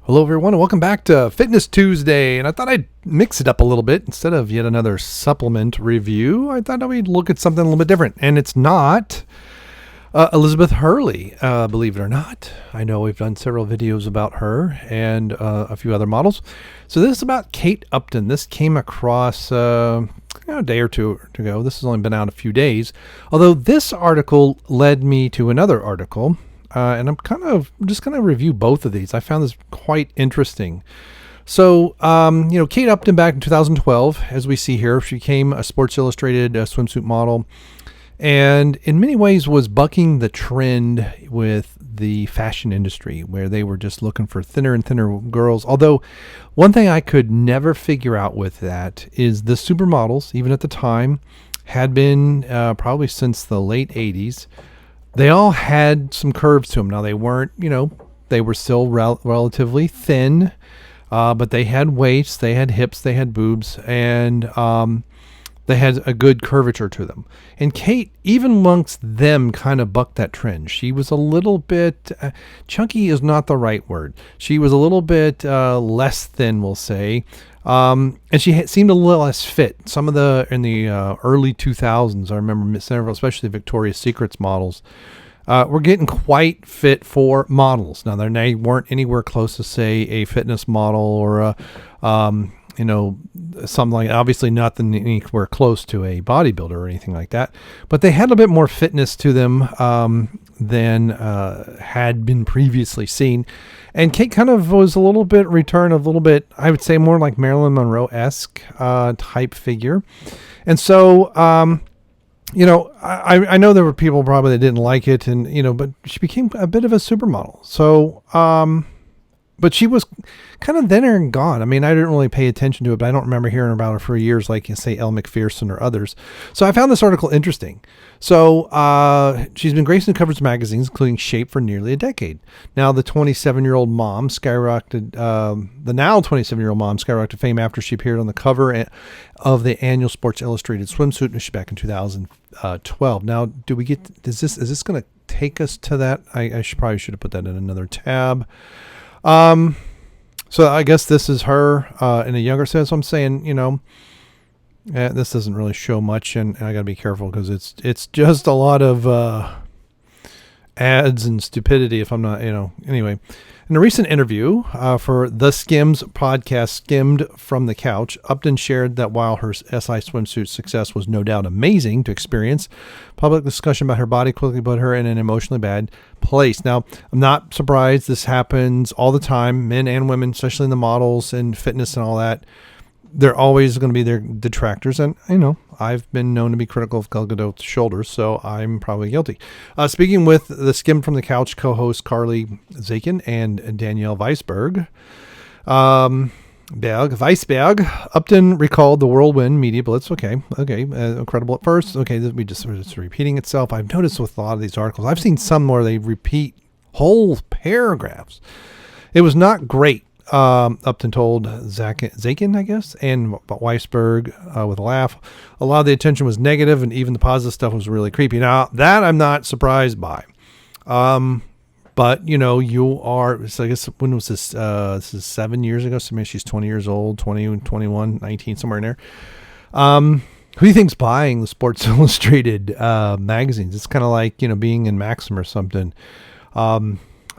Hello everyone and welcome back to Fitness Tuesday, and I thought I'd mix it up a little bit. Instead of yet another supplement review, I thought we'd look at something a little bit different, and it's not Elizabeth Hurley, believe it or not. I know we've done several videos about her and a few other models. So this is about Kate Upton. This came across a day or two ago. This has only been out a few days, although this article led me to another article. And I'm just going to review both of these. I found this quite interesting. So, Kate Upton back in 2012, as we see here, she became a Sports Illustrated swimsuit model, and in many ways was bucking the trend with the fashion industry, where they were just looking for thinner and thinner girls. Although, one thing I could never figure out with that is the supermodels, even at the time, had been probably since the late 80s. They all had some curves to them. Now, they weren't, they were still relatively thin, but they had waists, they had hips, they had boobs, and they had a good curvature to them. And Kate, even amongst them, kind of bucked that trend. She was a little bit, chunky is not the right word. She was a little bit less thin, we'll say. And she seemed a little less fit. Some of in the early 2000s, I remember several, especially Victoria's Secret's models, were getting quite fit for models. Now, they weren't anywhere close to, say, a fitness model or something like, obviously nothing anywhere close to a bodybuilder or anything like that. But they had a bit more fitness to them than had been previously seen. And Kate kind of was a little bit, I would say, more like Marilyn Monroe-esque type figure. And so, I know there were people probably that didn't like it, and, but she became a bit of a supermodel. So, but she was kind of thinner and gone. I mean, I didn't really pay attention to it, but I don't remember hearing about her for years, like, say, Elle Macpherson or others. So I found this article interesting. So she's been gracing covers of magazines, including Shape, for nearly a decade. Now, the 27-year-old mom skyrocketed, to fame after she appeared on the cover of the annual Sports Illustrated Swimsuit Issue back in 2012. Now, is this going to take us to that? I probably should have put that in another tab. So I guess this is her in a younger sense. I'm saying, this doesn't really show much, and I got to be careful because it's just a lot of ads and stupidity. If I'm not, anyway. In a recent interview for the Skims podcast, Skimm'd From The Couch, Upton shared that while her SI swimsuit success was no doubt amazing to experience, public discussion about her body quickly put her in an emotionally bad place. Now, I'm not surprised. This happens all the time, men and women, especially in the models and fitness and all that. They're always going to be their detractors, and I've been known to be critical of Gal Gadot's shoulders, so I'm probably guilty. Speaking with the Skimm'd From The Couch co-host Carly Zakin and Danielle Weisberg, Upton recalled the whirlwind media blitz. Okay, incredible at first. Okay, it's repeating itself. I've noticed with a lot of these articles, I've seen some where they repeat whole paragraphs. It was not great. Upton told Zakin, I guess, and Weisberg with a laugh. A lot of the attention was negative, and even the positive stuff was really creepy. Now, that I'm not surprised by. But, you are, so I guess, when was this? This is 7 years ago, so maybe she's 20 years old, 20, 21, 19, somewhere in there. Who do you think's buying the Sports Illustrated magazines? It's kind of like, being in Maxim or something.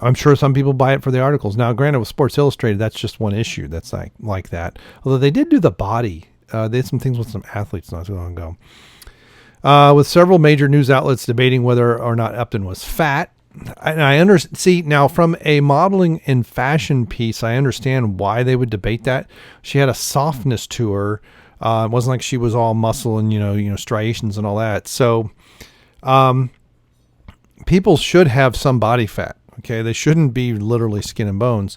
I'm sure some people buy it for the articles. Now, granted, with Sports Illustrated, that's just one issue that's like that. Although they did do the body. They had some things with some athletes not too long ago. With several major news outlets debating whether or not Upton was fat. And I see now from a modeling and fashion piece, I understand why they would debate that. She had a softness to her. It wasn't like she was all muscle and, striations and all that. So people should have some body fat. Okay, they shouldn't be literally skin and bones,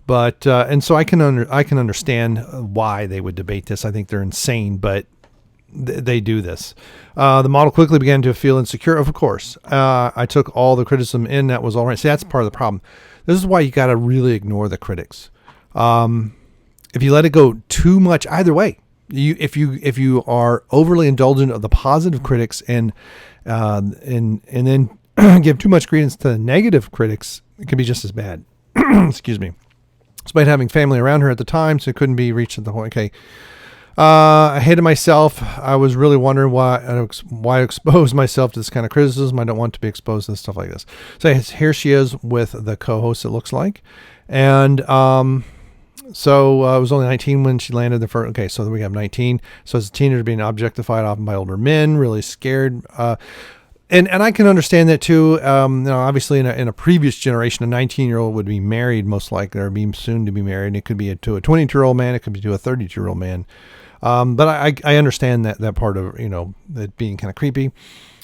but and so I can understand why they would debate this. I think they're insane, but they do this. The model quickly began to feel insecure. Of course, I took all the criticism in. That was all right. See, that's part of the problem. This is why you got to really ignore the critics. If you let it go too much, either way, if you are overly indulgent of the positive critics and then give too much credence to the negative critics, it can be just as bad. Excuse me. despite having family around her at the time, so it couldn't be reached at the point. Okay. I hated myself. I was really wondering why I expose myself to this kind of criticism. I don't want to be exposed to stuff like this. So here she is with the co-host, it looks like. And so I was only 19 when she landed the first. Okay, so we have 19. So as a teenager being objectified often by older men, really scared. And I can understand that too. Obviously in a previous generation, a 19-year-old would be married most likely, or be soon to be married. And it could be to a 22-year-old man. It could be to a 32-year-old man. But I understand that part of, it being kind of creepy.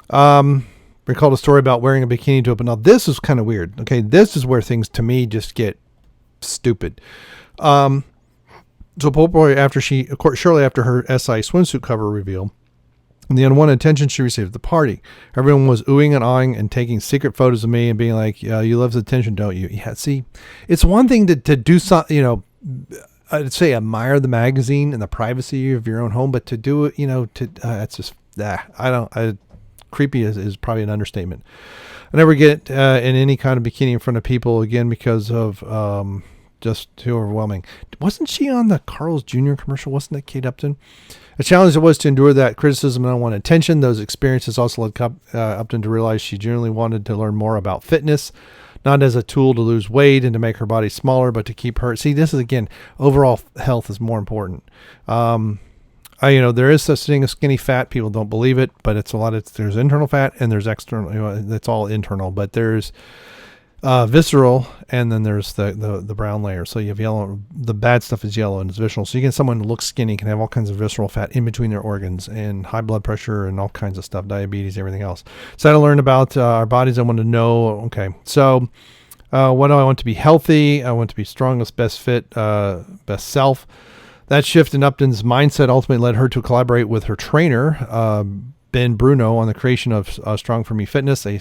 Recalled a story about wearing a bikini to open. Now this is kind of weird. Okay. This is where things to me just get stupid. So poor boy, shortly after her SI swimsuit cover reveal, and the unwanted attention she received at the party, everyone was oohing and awing and taking secret photos of me and being like, you love the attention, don't you? Yeah. See, it's one thing to do something, I'd say admire the magazine and the privacy of your own home, but to do it, it's just, creepy is probably an understatement. I never get in any kind of bikini in front of people again because of just too overwhelming. Wasn't she on the Carl's Jr. commercial? Wasn't that Kate Upton? A challenge it was to endure that criticism and unwanted attention. Those experiences also led Upton to realize she genuinely wanted to learn more about fitness, not as a tool to lose weight and to make her body smaller, but to keep her. See, this is again, overall health is more important. There is such thing as skinny fat. People don't believe it, but there's internal fat and there's external. That's all internal, but there's visceral, and then there's the brown layer. So you have yellow. The bad stuff is yellow and it's visceral. So you get someone who looks skinny can have all kinds of visceral fat in between their organs and high blood pressure and all kinds of stuff, diabetes, everything else. So I had to learn about our bodies. I want to know. Okay, so what do I want to be healthy? I want to be strongest, best fit, best self. That shift in Upton's mindset ultimately led her to collaborate with her trainer, Ben Bruno, on the creation of Strong For Me Fitness, a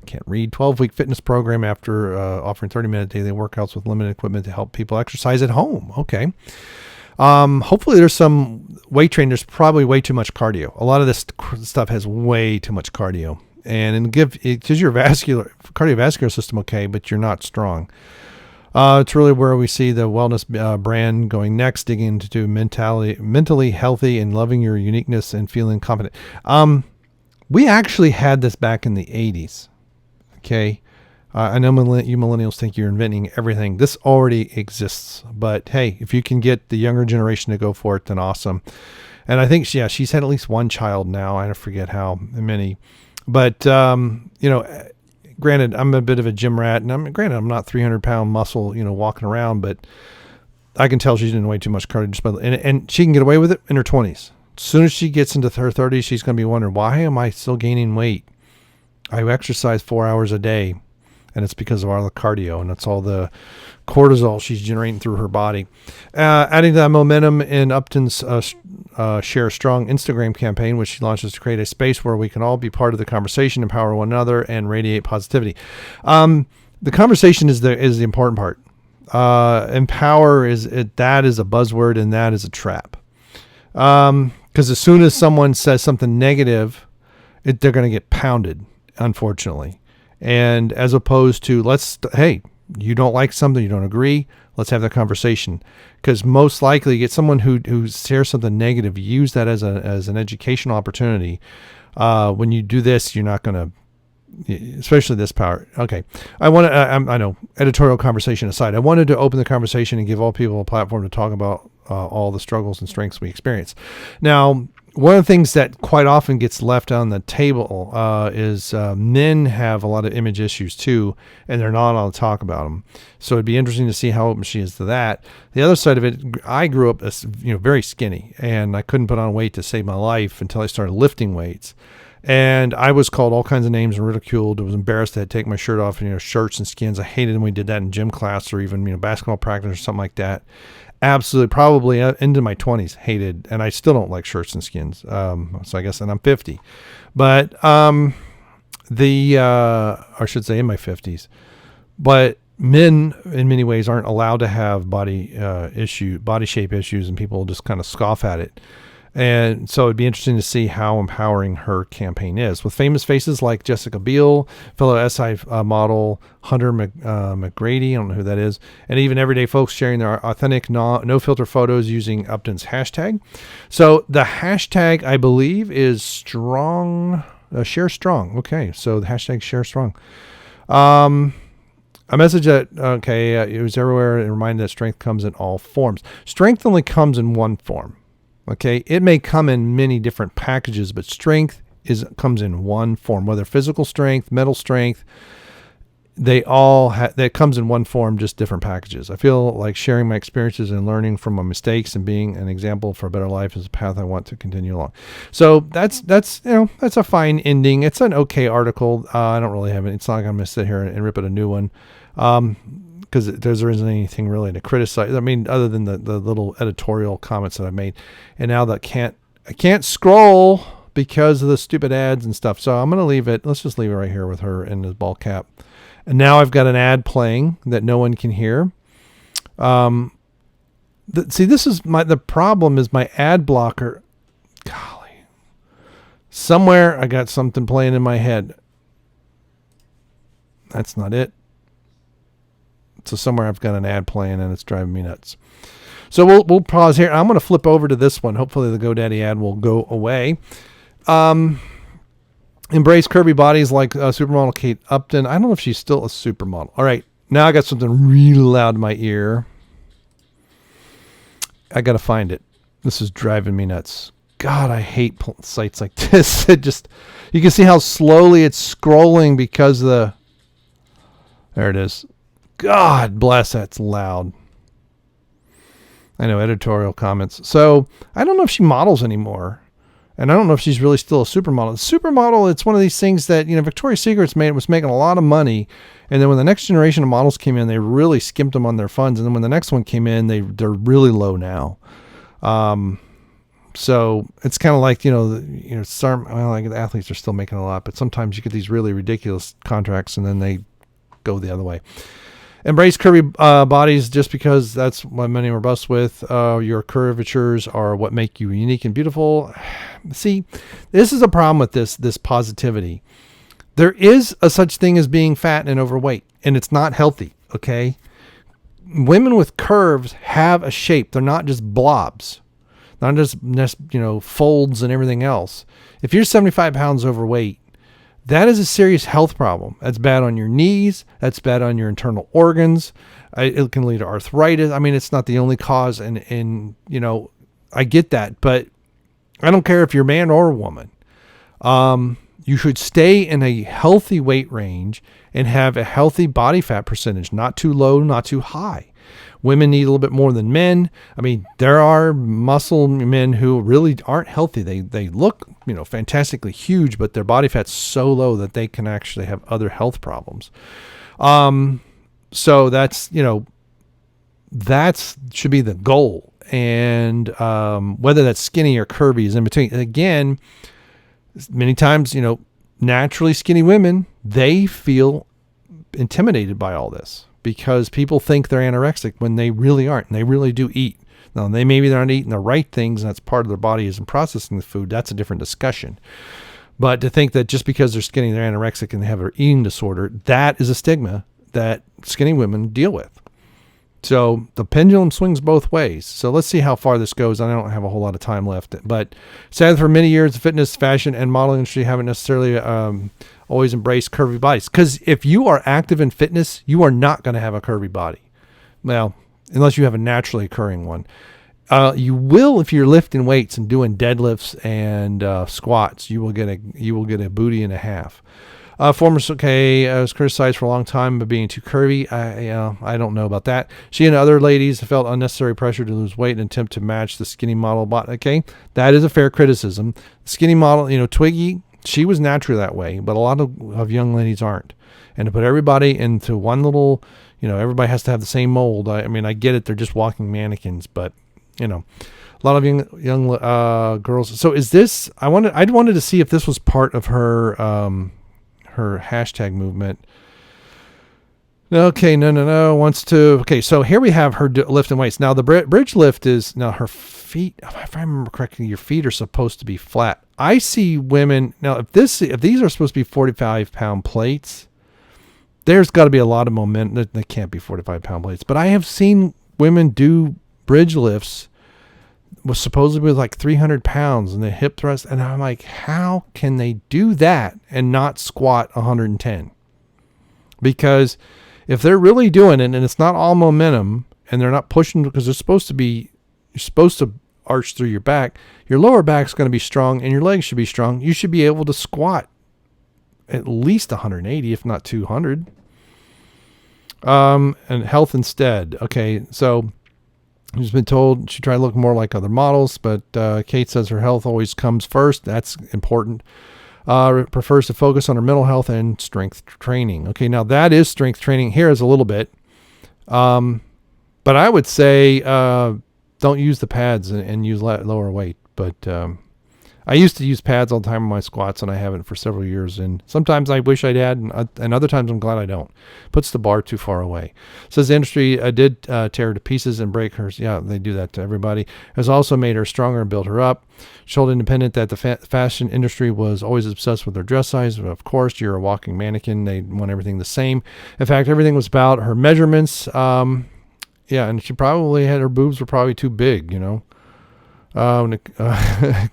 12-week fitness program after offering 30-minute daily workouts with limited equipment to help people exercise at home. Okay. Hopefully there's some weight training. There's probably way too much cardio. A lot of this stuff has way too much cardio, and because your cardiovascular system okay, but you're not strong. It's really where we see the wellness brand going next, digging into mentally healthy and loving your uniqueness and feeling confident. We actually had this back in the 80s. Okay. I know you millennials think you're inventing everything. This already exists, but hey, if you can get the younger generation to go for it, then awesome. And I think, she's had at least one child now. I forget how many, but, granted, I'm a bit of a gym rat, and I'm not 300-pound muscle, walking around, but I can tell she's doing way too much cardio. And she can get away with it in her 20s. As soon as she gets into her 30s, she's going to be wondering, why am I still gaining weight? I exercise 4 hours a day, and it's because of all the cardio, and it's all the cortisol she's generating through her body. Adding to that momentum in Upton's Share Strong Instagram campaign, which she launches to create a space where we can all be part of the conversation, empower one another, and radiate positivity. The conversation is the important part. Empower that is a buzzword, and that is a trap. Because as soon as someone says something negative, they're going to get pounded, unfortunately. And as opposed to hey, you don't like something, you don't agree, let's have that conversation. Because most likely you get someone who shares something negative, use that as an educational opportunity. When you do this, you're not going to, especially this power. Okay. I know, editorial conversation aside, I wanted to open the conversation and give all people a platform to talk about all the struggles and strengths we experience. Now, one of the things that quite often gets left on the table is men have a lot of image issues too, and they're not allowed to talk about them. So it'd be interesting to see how open she is to that. The other side of it, I grew up very skinny, and I couldn't put on weight to save my life until I started lifting weights. And I was called all kinds of names and ridiculed. I was embarrassed to take my shirt off, shirts and skins. I hated when we did that in gym class or even, basketball practice or something like that. Absolutely, probably into my 20s, hated, and I still don't like shirts and skins. So I guess, and I'm 50, but I should say in my 50s. But men, in many ways, aren't allowed to have body shape issues, and people just kind of scoff at it. And so it'd be interesting to see how empowering her campaign is. With famous faces like Jessica Biel, fellow SI model Hunter McGrady, I don't know who that is, and even everyday folks sharing their authentic, no-filter photos using Upton's hashtag. So the hashtag, I believe, is strong, share strong. Okay, so the hashtag share strong. A message that, it was everywhere and reminded that strength comes in all forms. Strength only comes in one form. Okay, it may come in many different packages, but strength comes in one form. Whether physical strength, mental strength, that comes in one form, just different packages. I feel like sharing my experiences and learning from my mistakes and being an example for a better life is a path I want to continue along. So that's a fine ending. It's an okay article. I don't really have it. It's not like I'm gonna sit here and rip it a new one. Because there isn't anything really to criticize. I mean, other than the little editorial comments that I've made. And now that I can't scroll because of the stupid ads and stuff. So I'm going to leave it. Let's just leave it right here with her in the ball cap. And now I've got an ad playing that no one can hear. This is the problem is my ad blocker. Golly. Somewhere I got something playing in my head. That's not it. So somewhere I've got an ad playing and it's driving me nuts. So we'll pause here. I'm going to flip over to this one. Hopefully the GoDaddy ad will go away. Embrace curvy bodies like supermodel Kate Upton. I don't know if she's still a supermodel. All right. Now I got something really loud in my ear. I got to find it. This is driving me nuts. God, I hate sites like this. You can see how slowly it's scrolling because there it is. God bless, that's loud. I know, editorial comments. So I don't know if she models anymore. And I don't know if she's really still a supermodel. Supermodel, it's one of these things that, Victoria's Secret was making a lot of money. And then when the next generation of models came in, they really skimped them on their funds. And then when the next one came in, they're really low now. So it's kind of like, the athletes are still making a lot, but sometimes you get these really ridiculous contracts and then they go the other way. Embrace curvy bodies just because that's what many are blessed with. Your curvatures are what make you unique and beautiful. See, this is a problem with this positivity. There is a such thing as being fat and overweight, and it's not healthy, okay? Women with curves have a shape. They're not just blobs, not just folds and everything else. If you're 75 pounds overweight, that is a serious health problem. That's bad on your knees. That's bad on your internal organs. It can lead to arthritis. I mean, it's not the only cause. And I get that, but I don't care if you're a man or a woman. You should stay in a healthy weight range and have a healthy body fat percentage, not too low, not too high. Women need a little bit more than men. I mean, there are muscle men who really aren't healthy. They look, fantastically huge, but their body fat's so low that they can actually have other health problems. So that's, that should be the goal. And whether that's skinny or curvy is in between. Again, many times, naturally skinny women, they feel intimidated by all this because people think they're anorexic when they really aren't, and they really do eat. Now, maybe they're not eating the right things, and that's part of their body isn't processing the food. That's a different discussion. But to think that just because they're skinny, they're anorexic and they have an eating disorder, that is a stigma that skinny women deal with. So the pendulum swings both ways. So let's see how far this goes. I don't have a whole lot of time left, but sadly for many years, the fitness, fashion, and modeling industry haven't necessarily always embraced curvy bodies. Because if you are active in fitness, you are not going to have a curvy body. Well, unless you have a naturally occurring one. You will if you're lifting weights and doing deadlifts and squats. You will get a booty and a half. Former was criticized for a long time for being too curvy. I don't know about that. She and other ladies felt unnecessary pressure to lose weight in an attempt to match the skinny model body. Okay, that is a fair criticism. Skinny model, Twiggy, she was naturally that way, but a lot of young ladies aren't. And to put everybody into one little, everybody has to have the same mold. I mean, I get it; they're just walking mannequins, but a lot of young girls. So is this? I wanted to see if this was part of her. Her hashtag movement. Okay, no. Wants to. Okay, so here we have her lifting weights. Now the bridge lift is now her feet. If I remember correctly, your feet are supposed to be flat. I see women now. If these are supposed to be 45-pound plates, there's got to be a lot of momentum. They can't be 45-pound plates. But I have seen women do bridge lifts was supposedly like 300 pounds and the hip thrust, and I'm like, how can they do that and not squat 110? Because if they're really doing it and it's not all momentum and they're not pushing, because you're supposed to arch through your back, your lower back's going to be strong and your legs should be strong. You should be able to squat at least 180, if not 200. And health instead. Okay, so she's been told she tried to look more like other models, but Kate says her health always comes first. That's important. Prefers to focus on her mental health and strength training. Okay, now that is strength training. Here is a little bit. But I would say don't use the pads and use lower weight. But I used to use pads all the time on my squats, and I haven't for several years. And sometimes I wish I'd had, and other times I'm glad I don't. Puts the bar too far away. Says the industry did tear her to pieces and break her. Yeah, they do that to everybody. Has also made her stronger and built her up. She told Independent that the fashion industry was always obsessed with their dress size. Of course, you're a walking mannequin. They want everything the same. In fact, everything was about her measurements. Yeah, and she probably had, her boobs were probably too big, you know.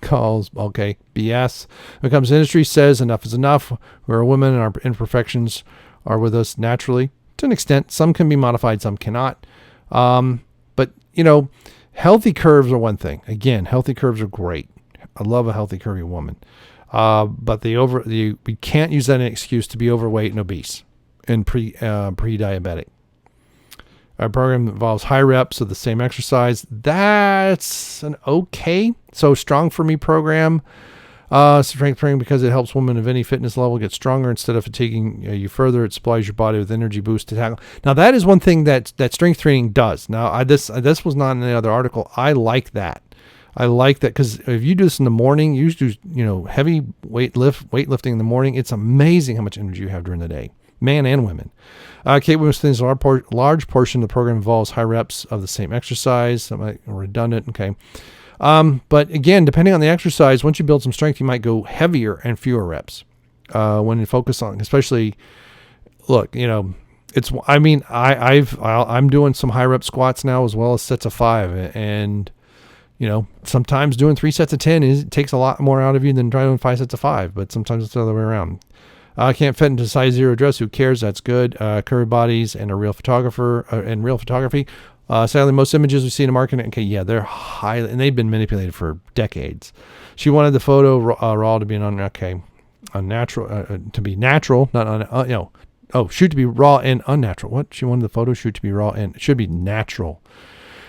Calls, okay, BS. When it comes to industry, says enough is enough. We're a woman and our imperfections are with us naturally to an extent. Some can be modified, some cannot. But, you know, healthy curves are one thing. Again, healthy curves are great. I love a healthy, curvy woman. But we can't use that as an excuse to be overweight and obese and pre-diabetic. Our program involves high reps of the same exercise. That's an okay, so strong for me program. Strength training because it helps women of any fitness level get stronger instead of fatiguing you further. It supplies your body with energy boost to tackle. Now that is one thing that strength training does. Now this was not in the other article. I like that. I like that because if you do this in the morning, you do heavy weightlifting in the morning. It's amazing how much energy you have during the day, man and women. Kate Williams thinks a large portion of the program involves high reps of the same exercise. That might be redundant. Okay. But again, depending on the exercise, once you build some strength, you might go heavier and fewer reps. When you focus on, especially, look, I'm doing some high rep squats now as well as sets of 5. And, sometimes doing 3 sets of 10 it takes a lot more out of you than doing 5 sets of 5, but sometimes it's the other way around. Can't fit into size 0 dress. Who cares? That's good. Curvy bodies and real photography. Sadly, most images we see in the market, okay, yeah, they're highly, and they've been manipulated for decades. She wanted the photo raw to be unnatural, to be natural, not shoot to be raw and unnatural. What? She wanted the photo shoot to be raw and it should be natural.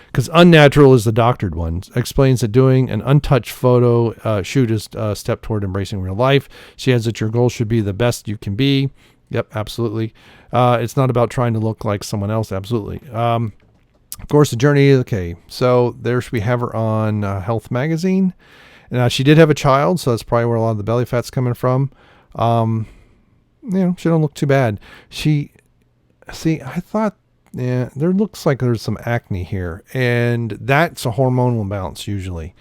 Because unnatural is the doctored one. Explains that doing an untouched photo shoot is a step toward embracing real life. She adds that your goal should be the best you can be. Yep, absolutely. It's not about trying to look like someone else. Absolutely. Of course, the journey is okay. So there we have her on Health Magazine. Now she did have a child, so that's probably where a lot of the belly fat's coming from. She don't look too bad. I thought. Yeah, there looks like there's some acne here, and that's a hormonal imbalance usually.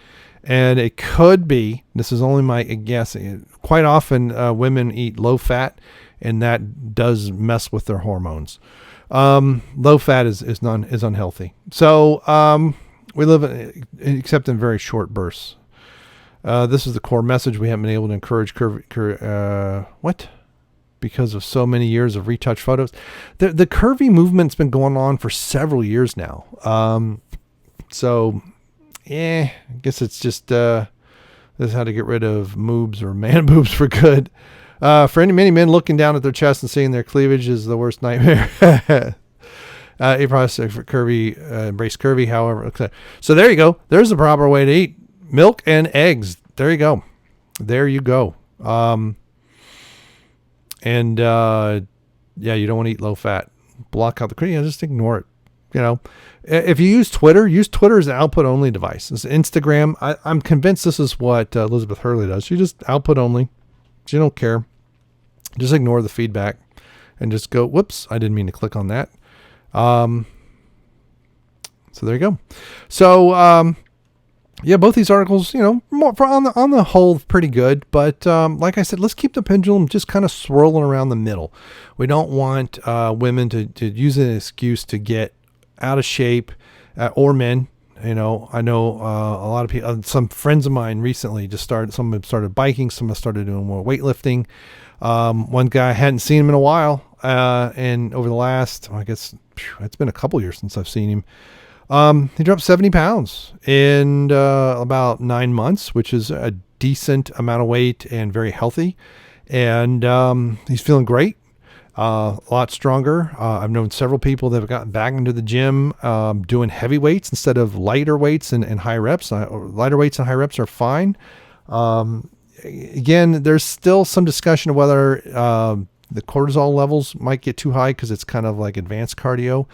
And it could be, this is only my guess, quite often women eat low fat, and that does mess with their hormones. Low fat is unhealthy. So we live except in very short bursts. This is the core message. We haven't been able to encourage because of so many years of retouch photos. The curvy movement's been going on for several years now. I guess it's just this is how to get rid of moobs or man boobs for good. For many men, looking down at their chest and seeing their cleavage is the worst nightmare. A process for curvy, embrace curvy, however. Okay. So there you go. There's the proper way to eat milk and eggs. There you go. And you don't want to eat low fat. Block out the cream. Just ignore it. If you use Twitter as an output only device. It's Instagram. I'm convinced this is what Elizabeth Hurley does. She just output only. She don't care. Just ignore the feedback. and just go, whoops, I didn't mean to click on that. So there you go. So, yeah, both these articles, more on the whole, pretty good. But like I said, let's keep the pendulum just kind of swirling around the middle. We don't want women to use an excuse to get out of shape, or men. I know a lot of people. Some friends of mine recently just started. Some have started biking. Some have started doing more weightlifting. One guy, I hadn't seen him in a while, and over the last, I guess, it's been a couple years since I've seen him. He dropped 70 pounds in about 9 months, which is a decent amount of weight and very healthy. And he's feeling great, a lot stronger. I've known several people that have gotten back into the gym doing heavy weights instead of lighter weights and high reps. Lighter weights and high reps are fine. Again, there's still some discussion of whether the cortisol levels might get too high because it's kind of like advanced cardio.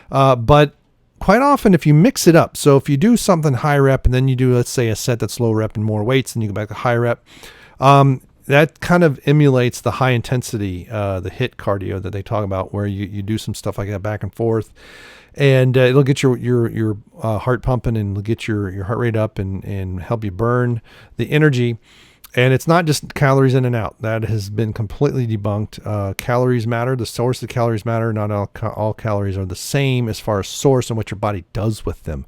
But quite often, if you mix it up, so if you do something high rep and then you do, let's say, a set that's low rep and more weights, and you go back to high rep, that kind of emulates the high intensity, the HIIT cardio that they talk about, where you do some stuff like that back and forth, and it'll get your heart pumping and it'll get your heart rate up and help you burn the energy. And it's not just calories in and out. That has been completely debunked. Calories matter. The source of calories matter. Not all calories are the same as far as source and what your body does with them.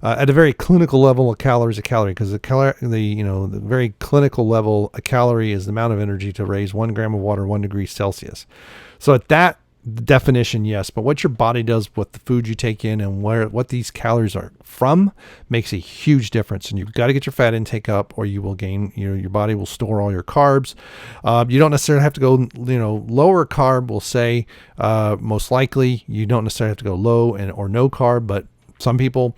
At a very clinical level, a calorie is a calorie, because the very clinical level, a calorie is the amount of energy to raise 1 gram of water 1 degree Celsius. So at that definition, yes, but what your body does with the food you take in and what these calories are from makes a huge difference. And you've got to get your fat intake up, or you will gain, your body will store all your carbs. You don't necessarily have to go, lower carb. We'll say most likely you don't necessarily have to go low or no carb, but some people,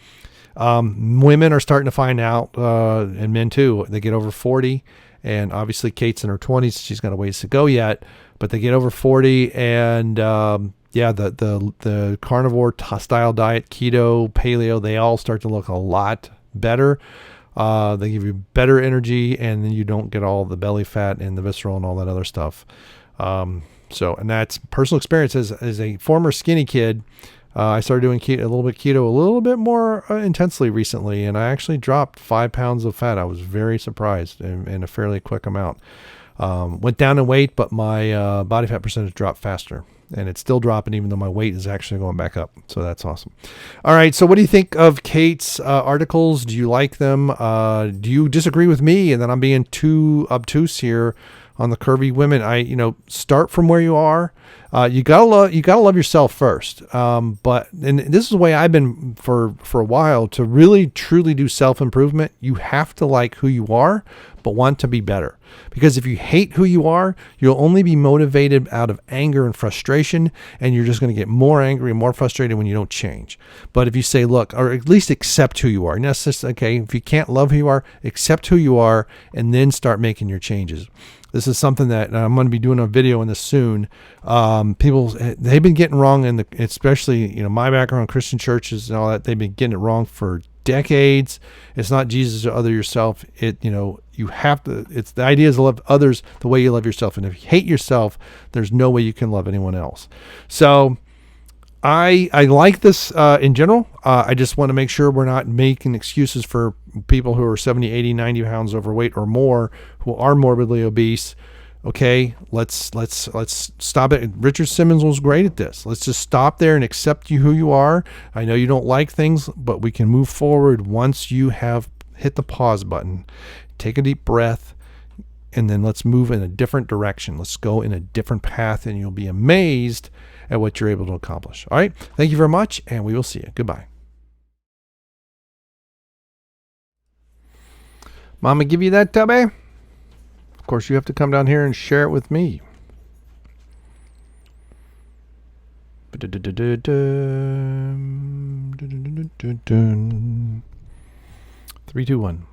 women are starting to find out, and men too. They get over 40, and obviously Kate's in her 20s. She's got a ways to go yet. But they get over 40, and the carnivore style diet, keto, paleo, they all start to look a lot better. They give you better energy, and then you don't get all the belly fat and the visceral and all that other stuff. And that's personal experience. As a former skinny kid, I started doing keto, a little bit more intensely recently, and I actually dropped 5 pounds of fat. I was very surprised in a fairly quick amount. Went down in weight, but my body fat percentage dropped faster, and it's still dropping even though my weight is actually going back up. So that's awesome. All right. So what do you think of Kate's articles? Do you like them? Do you disagree with me and then I'm being too obtuse here on the curvy women? Start from where you are. You gotta love yourself first. But this is the way I've been for a while. To really truly do self-improvement, you have to like who you are, but want to be better. Because if you hate who you are, you'll only be motivated out of anger and frustration, and you're just going to get more angry and more frustrated when you don't change. But if you say, look, or at least accept who you are, and that's just, okay, if you can't love who you are, accept who you are, and then start making your changes. This is something that I'm going to be doing a video on this soon. People, they've been getting wrong, especially, my background, Christian churches and all that, they've been getting it wrong for decades. It's not Jesus or other yourself. You have to, it's the idea is to love others the way you love yourself. And if you hate yourself, there's no way you can love anyone else. So I like this in general. I just want to make sure we're not making excuses for people who are 70, 80, 90 pounds overweight or more, who are morbidly obese. Okay, let's stop it. Richard Simmons was great at this. Let's just stop there and accept you who you are. I know you don't like things, but we can move forward once you have hit the pause button. Take a deep breath, and then let's move in a different direction. Let's go in a different path, and you'll be amazed at what you're able to accomplish. All right, thank you very much, and we will see you. Goodbye. Mama give you that tubby? Of course, you have to come down here and share it with me. 3, 2, 1.